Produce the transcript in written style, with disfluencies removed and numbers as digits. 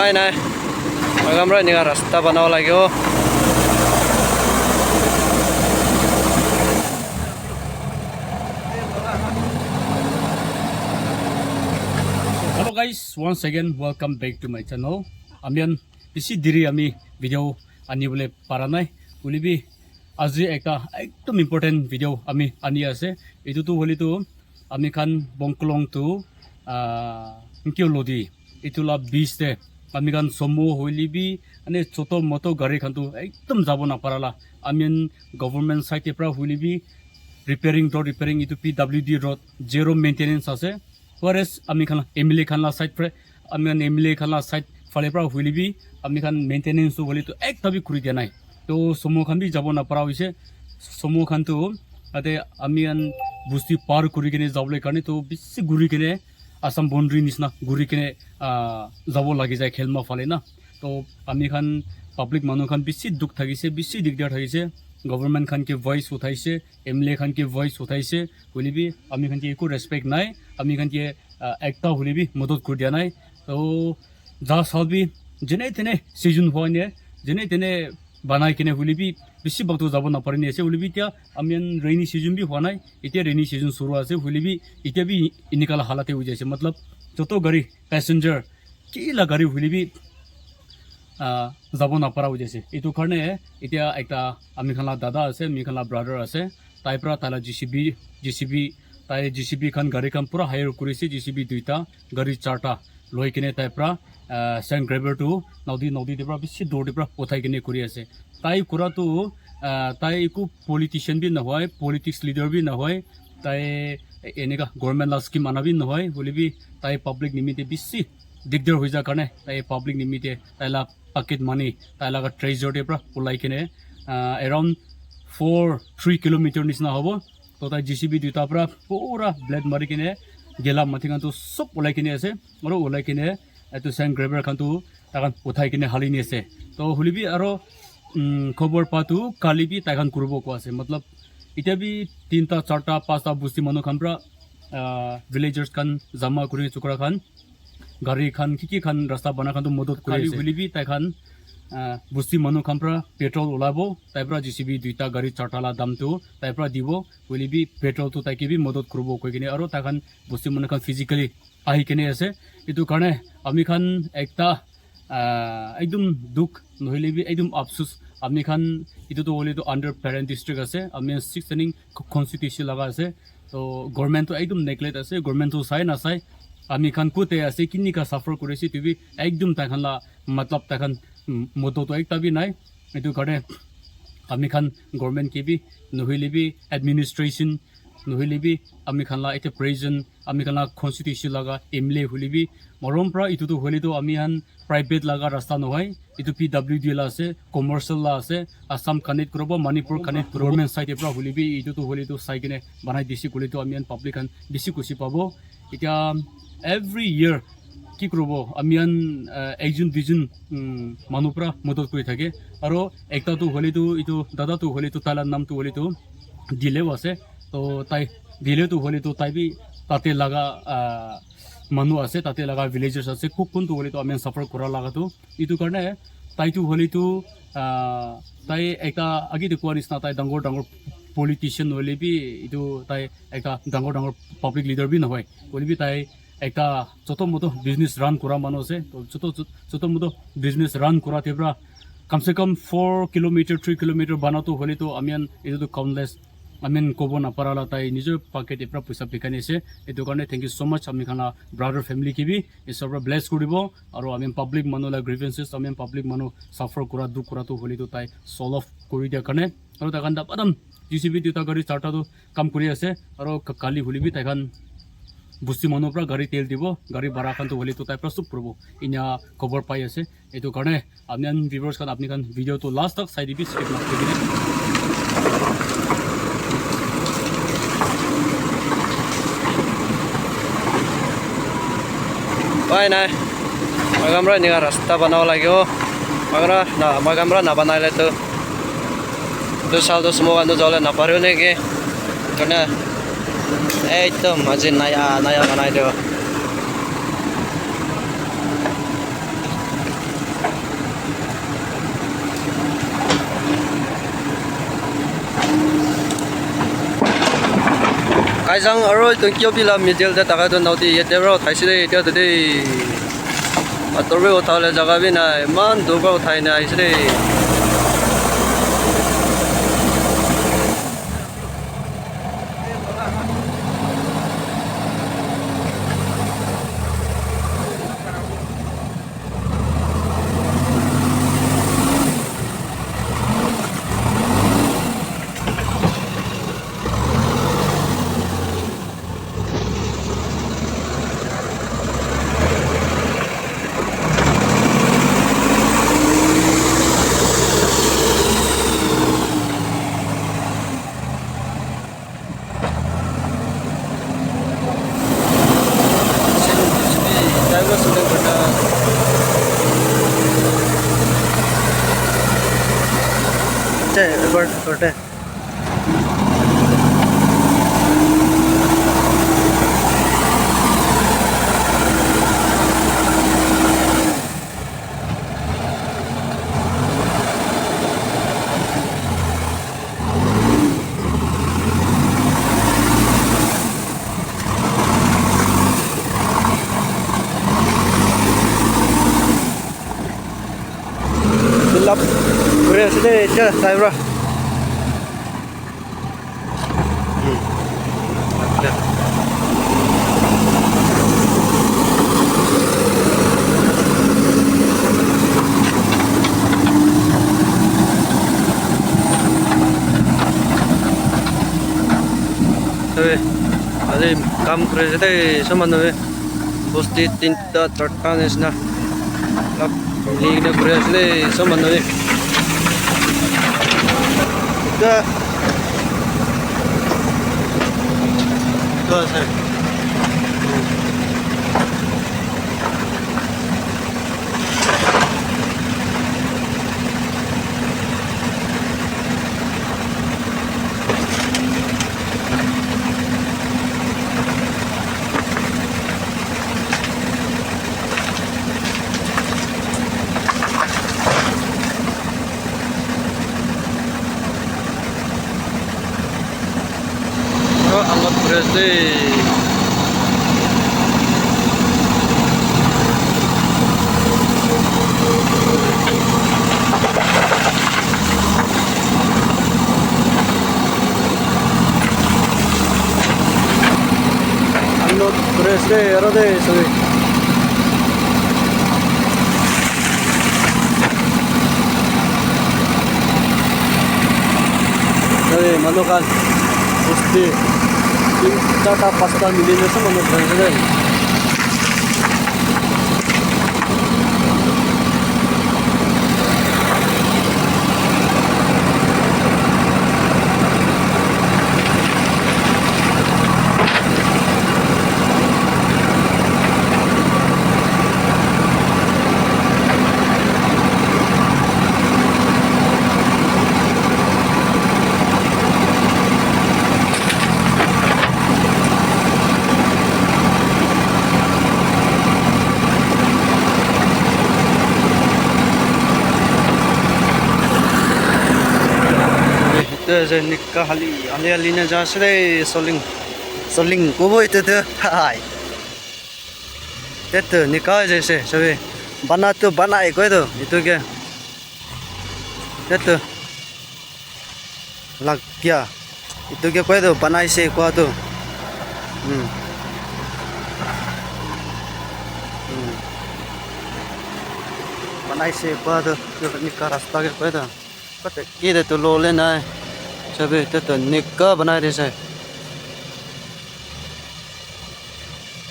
নাই নাই আমরা এনেকা রাস্তা বনাব লাগিব। Hello guys, once again welcome back to my channel. Amian isi diri ami video ani bole para nai ulibi aji ekta ekdom important video ami ani ase etu tu holi tu ami khan bongkolong tu inkyo lodi itula beach te ami khan somo holibi ane choto moto gari khan tu ekdom jabo na parala amian government side pra holibi repairing itu PWD road zero maintenance ase. Whereas ami khan MLA khan la side pre ami khan MLA khan la side fale pra huilibi ami khan maintenance holi to ek tabi kuri dia nai to somo khan bi jabo na para hoise somo khan to ate ami khan busti par kuri kene jable karne to bisi guri kene asam boundary nisna guri kene jabo lagi jai khelma fale na to ami khan public manu khan bisi duk thagise bisi digdar thagise government khan ke voice uthaise MLA khan ke voice uthaise hulibi ami khan ke eko respect nai ami khan ke ekta hulibi madad kur dia nai to ja salbi jene tene season hoine jene tene banai kene hulibi bisi bakto jabo na parni ase hulibi tia amian rainy season bi honai etia rainy season suru ase hulibi etia bi inikala halate ho jaise matlab joto gari passenger kila gari hulibi যাব না পারা হয়েছে এইটো কারণে এতিয়া একটা আমি খালা দাদা আছে আমি খালা ব্রাদার আছে তাই পৰা তালা জিসিবি তাই জিসিবি খান গাড়ি খান পুৰা হায়াৰ কৰেছে জিসিবি দুইটা গাড়ি চাৰটা লৈ কিনে তাই পৰা সেন গ্ৰেভাৰ টু নদী পৰা বেছি দৌৰ পৰা উঠাই কিনে কৰি আছে তাই কৰাটো তাই একো পলিটিচিয়ান বি নহয় পলিটিক্স লিডাৰ বি নহয় তাই এনেকা গভৰ্ণমেণ্ট লা স্কিম আনা বি নহয় বুলিবি তাই পাব্লিক নিমিতে বেছি দিগদাৰ হৈ যায় কাৰণে তাই public নিমিতে তাইলা pocket money tailaga treasure de pra ulai kine around 3 kilometer nisna hobo to tai GCB duta pra pura blade mari kine gela mathingan tu sop ulai kine ase aro ulai kine etu sand grabber khan tu takan uthai kine halini ase to hulibi aro khobor patu kalibi takan kurbo ko ase matlab ita bi 3 ta 4 ta 5 ta busti manu khan pra villagers kan jama kuri chukra khan gari khan kiki khan rasta bana khan to modot kuri hulibi tai khan busti manu khan pra petrol ulabo tai pra GCB duita gari chartala dam tu tai pra dibo hulibi petrol tu tai kibi modot kurbo koi kine aro ta khan busti manu khan physically ahi kine ase itu karne ami khan ekta ekdom duk nohilibi ekdom afsus ami khan itu to holi to under parent district ase ami 6 running constitution laga ase to government to ekdom neglect ase government to sai na sai আমি খান কোতে আছে কিনি কা suffer করেছি তুই একদম তাখানলা মতলব তাখান মতো তো একটা বি নাই এটু কারণে আমি খান গভর্নমেন্ট কে বি নহইলিবি এডমিনিস্ট্রেশন নহইলিবি আমি খানলা এটা প্রেজেন্ট আমি খানলা কনস্টিটিউশন লাগা এমএলএ হলিবি মরম প্রা ইটু তো হলি তো আমি হান প্রাইভেট লাগা রাস্তা নহয় ইটু PWD লা আছে কমার্শিয়াল লা আছে আসাম কানেক্ট করব মণিপুর কানেক্ট গভর্নমেন্ট সাইড প্রা হলিবি ইটু তো হলি তো সাইকেনে বানাই দিছি কলি তো আমি হান পাবলিক হান বেশি খুশি পাবো এটা every year কি করব আমিয়ান একজন দুজন মানুপরা মদত করে থাকে আর একটা তো হলি তো ইটো দাদা তো হলি তো তালার নাম তো হলি তো দিলেও আছে তো তাই দিলে তো হলি তো তাই বি তাতে লাগা মানুষ আছে তাতে লাগা ভিলেজার্স আছে খুব কোন তো হলি তো আমিয়ান সাফার করা লাগা তো ইটো কারণে তাই তো হলি তো তাই একটা আগে তো কোয়া নিচিনা তাই ডাঙৰ পলিটিচিয়ান হলে বি ইটো তাই একটা ডাঙৰ পাব্লিক লিডাৰ বি নহয় হলিবি তাই একটা ছোট মতো বিজনেস রান করা মানুষ আছে তো ছোট মতো বিজনেস রান করা তেব্রা কমসে কম 4 কিলোমিটার 3 কিলোমিটার বানাতো হলে তো আমিয়ান এটা তো কাউন্টলেস আমিয়ান কব না পারালা তাই নিজের পকেট এপরা পয়সা পেকানি আছে এই কারণে থ্যাংক ইউ সো মাচ আমি খানা ব্রাদার ফ্যামিলি কি বি এই সব ব্লেস করিব আর আমি পাবলিক মানুষ গ্রিভেন্সেস আমি পাবলিক মানুষ সাফার করা দুঃখ করা তো হলে তো তাই সলভ করে দিয়া কারণে আর তাখান দাম GCB দুটা গাড়ি চারটা তো কাম করে আছে আর কালি হলিবি তাইখান বুস্তি মানুহ পৰা গাড়ী তেল দিব গাড়ী ভাড়া খান তো হলি তো তাই প্ৰস্তুত কৰিব ইনা খবৰ পাই আছে এইটো কাৰণে আপনি ভিউয়ার্স খান আপনি খান ভিডিও তো লাস্ট তক চাই দিবি স্কিপ নকৰিবি হয় নাই আমরা এনেকা রাস্তা বনাব লাগিব আমরা না বনাইলে তো সাল তো সময় কান যাওয়ালে নাপারেও নাকি কারণে এই তো মাঝে নায়া বানাই দেব Taisang aro tu kyo bila middle de taka tu nauti yete ro taisire dia tadi atorbe utale jaga bi na man duga uthai na isire Corte. Lap, kure sini je, saya bro. Ada kam kerja itu sama nawe, posti tinta terkan esna, lap ligne kerja itu sama nawe. Dah, dah sah. Angot berarti angot berarti ada deh sorry. Jadi manukan pasti Tata pasta milihnya sama dengan je nikah ali-alinya jangan sedih soling kubo itu tu hai itu nikah aja sih sabi bana itu ke itu lag kia itu ke kau itu bana sih kau tu bana sih kau tu nikah rasta ke kau itu kau tu kita tu lo lena Sabi itu nikah bana desa.